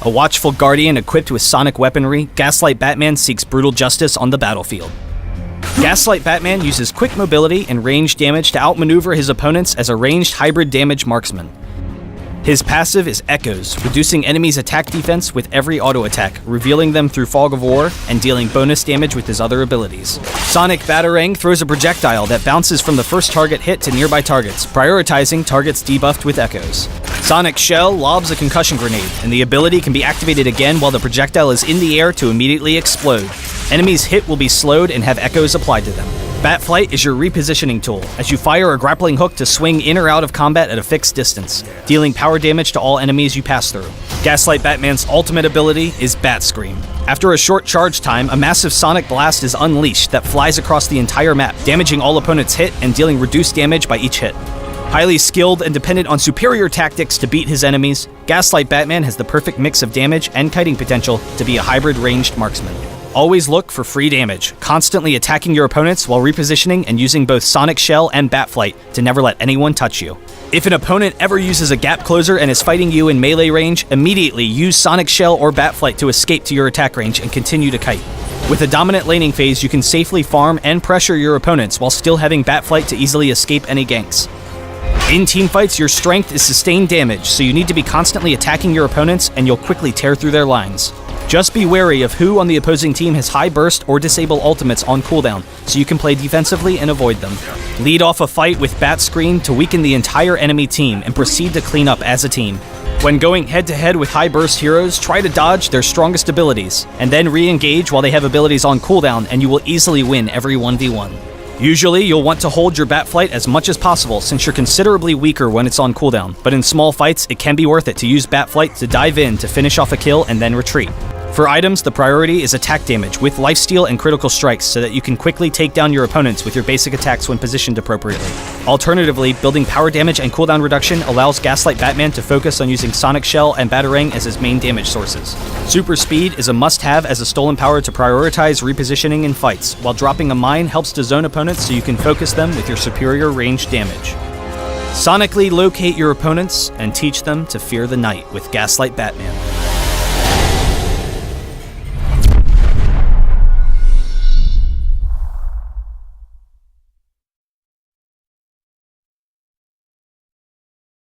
A watchful guardian equipped with sonic weaponry, Gaslight Batman seeks brutal justice on the battlefield. Gaslight Batman uses quick mobility and range damage to outmaneuver his opponents as a ranged hybrid damage marksman. His passive is Echoes, reducing enemies' attack defense with every auto attack, revealing them through Fog of War, and dealing bonus damage with his other abilities. Sonic Batarang throws a projectile that bounces from the first target hit to nearby targets, prioritizing targets debuffed with Echoes. Sonic Shell lobs a concussion grenade, and the ability can be activated again while the projectile is in the air to immediately explode. Enemies hit will be slowed and have echoes applied to them. Batflight is your repositioning tool, as you fire a grappling hook to swing in or out of combat at a fixed distance, dealing power damage to all enemies you pass through. Gaslight Batman's ultimate ability is Bat Scream. After a short charge time, a massive sonic blast is unleashed that flies across the entire map, damaging all opponents hit and dealing reduced damage by each hit. Highly skilled and dependent on superior tactics to beat his enemies, Gaslight Batman has the perfect mix of damage and kiting potential to be a hybrid ranged marksman. Always look for free damage, constantly attacking your opponents while repositioning and using both Sonic Shell and Batflight to never let anyone touch you. If an opponent ever uses a gap closer and is fighting you in melee range, immediately use Sonic Shell or Batflight to escape to your attack range and continue to kite. With a dominant laning phase, you can safely farm and pressure your opponents while still having Batflight to easily escape any ganks. In teamfights, your strength is sustained damage, so you need to be constantly attacking your opponents and you'll quickly tear through their lines. Just be wary of who on the opposing team has high burst or disable ultimates on cooldown, so you can play defensively and avoid them. Lead off a fight with Bat Scream to weaken the entire enemy team and proceed to clean up as a team. When going head-to-head with high burst heroes, try to dodge their strongest abilities, and then re-engage while they have abilities on cooldown and you will easily win every 1v1. Usually, you'll want to hold your Batflight as much as possible since you're considerably weaker when it's on cooldown, but in small fights, it can be worth it to use Batflight to dive in to finish off a kill and then retreat. For items, the priority is attack damage with lifesteal and critical strikes so that you can quickly take down your opponents with your basic attacks when positioned appropriately. Alternatively, building power damage and cooldown reduction allows Gaslight Batman to focus on using Sonic Shell and Batarang as his main damage sources. Super Speed is a must-have as a stolen power to prioritize repositioning in fights, while dropping a mine helps to zone opponents so you can focus them with your superior range damage. Sonically locate your opponents and teach them to fear the night with Gaslight Batman.